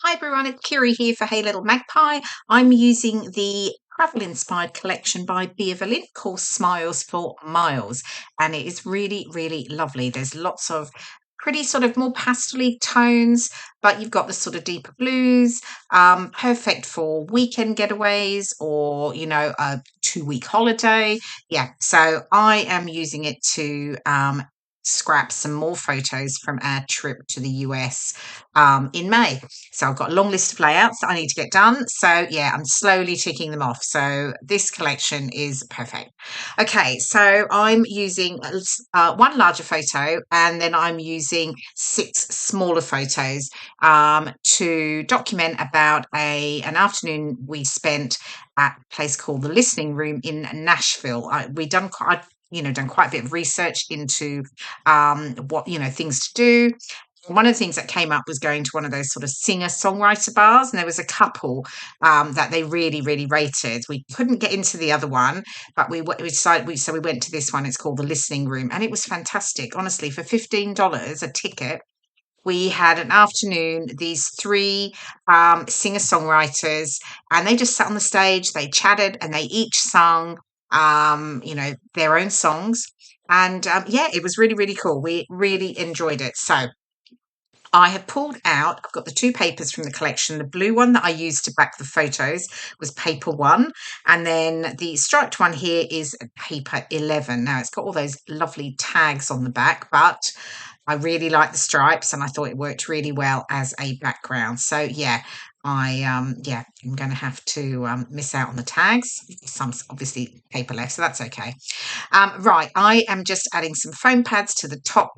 Hi everyone, it's Kirei here for Hey Little Magpie. I'm using the travel inspired collection by Bea Valint called Smiles for Miles, and it is really, really lovely. There's lots of pretty sort of more pastel tones, but you've got the sort of deeper blues, perfect for weekend getaways or, a 2 week holiday. Yeah, so I am using it to scrap some more photos from our trip to the US in May. So I've got a long list of layouts that I need to get done. So yeah, I'm slowly ticking them off. So this collection is perfect. Okay, so I'm using one larger photo and then I'm using 6 smaller photos to document about an afternoon we spent at a place called the Listening Room in Nashville. We done quite done quite a bit of research into what things to do. One of the things that came up was going to one of those sort of singer-songwriter bars, and there was a couple that they really, really rated. We couldn't get into the other one, but we decided so we went to this one. It's called the Listening Room, and it was fantastic. Honestly, for $15 a ticket, we had an afternoon. These three singer-songwriters, and they just sat on the stage. They chatted, and they each sung, their own songs. And yeah, it was really, really cool. We really enjoyed it. So I have pulled out, I've got the 2 papers from the collection. The blue one that I used to back the photos was paper 1. And then the striped one here is paper 11. Now it's got all those lovely tags on the back, but I really like the stripes and I thought it worked really well as a background. So yeah, I'm going to have to miss out on the tags. Some obviously paper left, so that's okay. Right, I am just adding some foam pads to the top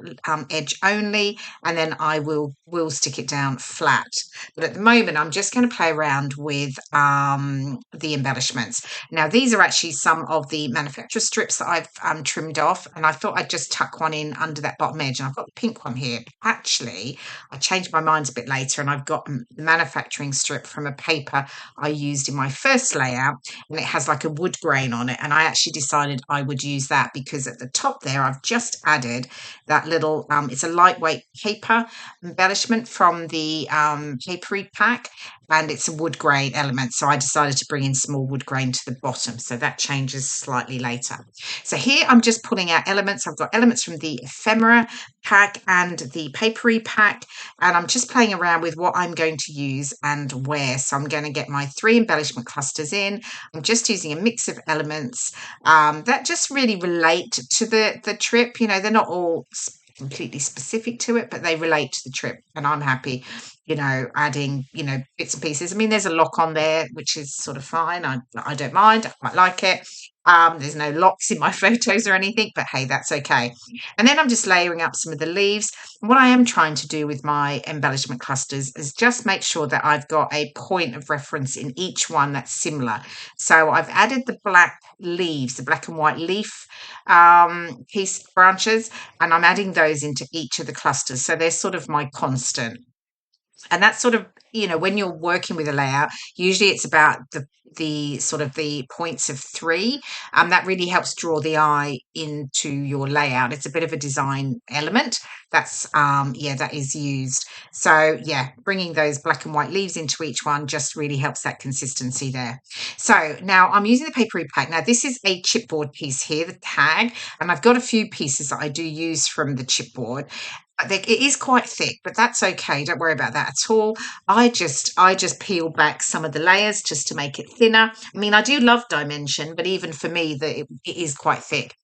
edge only, and then I will stick it down flat. But at the moment, I'm just going to play around with the embellishments. Now, these are actually some of the manufacturer strips that I've trimmed off, and I thought I'd just tuck one in under that bottom edge. And I've got the pink one here. Actually, I changed my mind a bit later, and I've got the manufacturing strip from a paper I used in my first layout, and it has like a wood grain on it. And I actually decided I would use that because at the top there, I've just added that little, it's a lightweight paper embellishment from the Paperie Pack, and it's a wood grain element. So I decided to bring in some more wood grain to the bottom. So that changes slightly later. So here I'm just pulling out elements. I've got elements from the Ephemera pack and the Paperie Pack, and I'm just playing around with what I'm going to use and where. So I'm going to get my 3 embellishment clusters in. I'm just using a mix of elements that just really relate to the trip. They're not all completely specific to it, but they relate to the trip, and I'm happy adding bits and pieces. I mean, there's a lock on there, which is sort of fine. I don't mind. I quite like it. There's no locks in my photos or anything, but hey, that's okay. And then I'm just layering up some of the leaves. What I am trying to do with my embellishment clusters is just make sure that I've got a point of reference in each one that's similar. So I've added the black leaves, the black and white leaf piece branches, and I'm adding those into each of the clusters. So they're sort of my constant. And that's sort of, when you're working with a layout, usually it's about the sort of the points of 3. That really helps draw the eye into your layout. It's a bit of a design element that's that is used. So yeah, bringing those black and white leaves into each one just really helps that consistency there. So now I'm using the Paperie Pack. Now this is a chipboard piece here, the tag, and I've got a few pieces that I do use from the chipboard. It is quite thick, but that's okay. Don't worry about that at all. I just peel back some of the layers just to make it thinner. I mean, I do love dimension, but even for me, it is quite thick.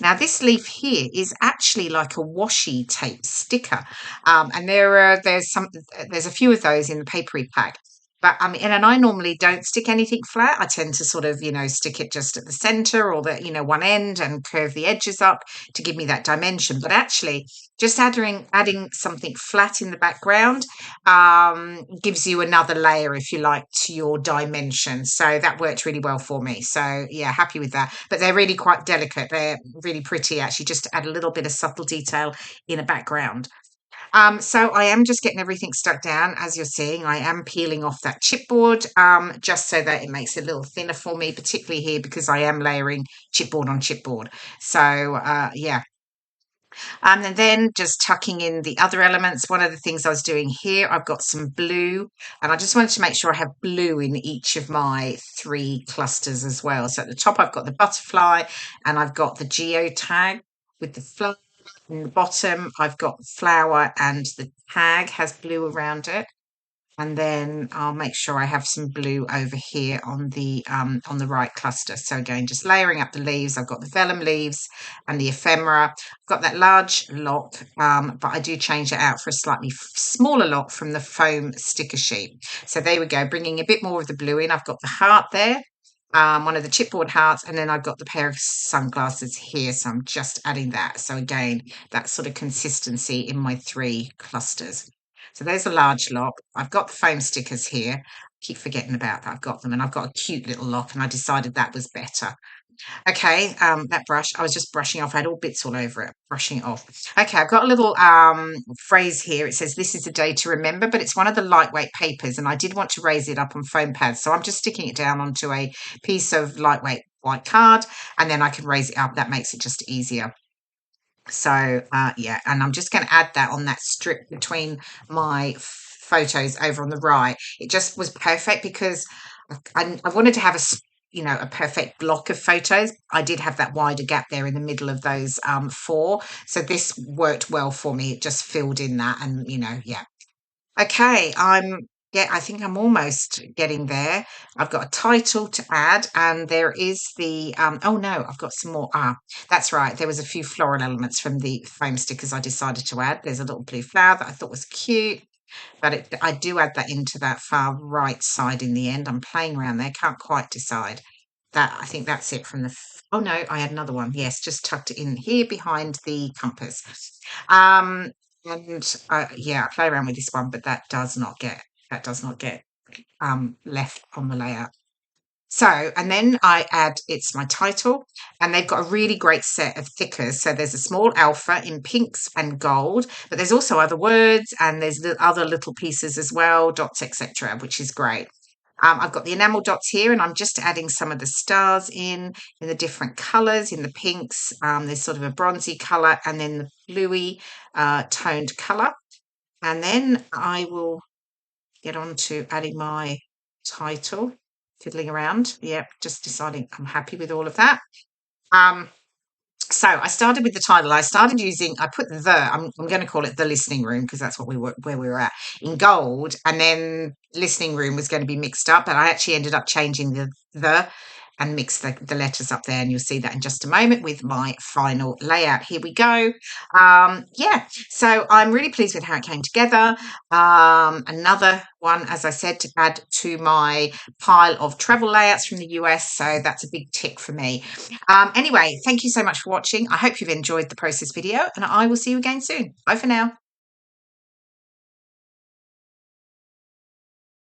Now, this leaf here is actually like a washi tape sticker, and there's a few of those in the Paperie Pack. But and I normally don't stick anything flat. I tend to sort of, stick it just at the center or the, one end and curve the edges up to give me that dimension. But actually, just adding something flat in the background gives you another layer, if you like, to your dimension. So that worked really well for me. So yeah, happy with that. But they're really quite delicate. They're really pretty, actually, just to add a little bit of subtle detail in a background. So I am just getting everything stuck down. As you're seeing, I am peeling off that chipboard just so that it makes it a little thinner for me, particularly here because I am layering chipboard on chipboard. So yeah. And then just tucking in the other elements. One of the things I was doing here, I've got some blue, and I just wanted to make sure I have blue in each of my 3 clusters as well. So at the top, I've got the butterfly, and I've got the geo tag with the flower. In the bottom, I've got the flower, and the tag has blue around it. And then I'll make sure I have some blue over here on the right cluster. So again, just layering up the leaves. I've got the vellum leaves and the ephemera. I've got that large lock, but I do change it out for a slightly smaller lock from the foam sticker sheet. So there we go, bringing a bit more of the blue in. I've got the heart there. One of the chipboard hearts, and then I've got the pair of sunglasses here, so I'm just adding that. So again, that sort of consistency in my 3 clusters. So there's a large lock. I've got the foam stickers here. I keep forgetting about that. I've got them, and I've got a cute little lock, and I decided that was better. Okay, that brush, I was just brushing off. I had all bits all over it, brushing it off. Okay, I've got a little phrase here. It says, "This is a day to remember," but it's one of the lightweight papers, and I did want to raise it up on foam pads. So I'm just sticking it down onto a piece of lightweight white card, and then I can raise it up. That makes it just easier. So, yeah, and I'm just going to add that on that strip between my photos over on the right. It just was perfect because I wanted to have a perfect block of photos. I did have that wider gap there in the middle of those 4. So this worked well for me. It just filled in that and, yeah. Okay, I think I'm almost getting there. I've got a title to add, and there is the oh no, I've got some more. That's right. There was a few floral elements from the foam stickers I decided to add. There's a little blue flower that I thought was cute, but I do add that into that far right side in the end. I'm playing around there, can't quite decide. That I think that's it from the. Oh no, I had another one. Yes, just tucked it in here behind the compass. Um, and yeah, I play around with this one, but that does not get left on the layout. So, and then I add, it's my title, and they've got a really great set of thickers. So there's a small alpha in pinks and gold, but there's also other words, and there's the other little pieces as well, dots, etc., which is great. I've got the enamel dots here, and I'm just adding some of the stars in the different colours, in the pinks. There's sort of a bronzy colour, and then the bluey toned colour. And then I will get on to adding my title, fiddling around. Yep, just deciding I'm happy with all of that. So I started with the title. I put I'm going to call it the listening room because that's where we were at, in gold, and then listening room was going to be mixed up, but I actually ended up changing the and mix the letters up there, and you'll see that in just a moment with my final layout. Here we go. Yeah, so I'm really pleased with how it came together. Another one, as I said, to add to my pile of travel layouts from the US, so that's a big tick for me. Anyway, thank you so much for watching. I hope you've enjoyed the process video, and I will see you again soon. Bye for now.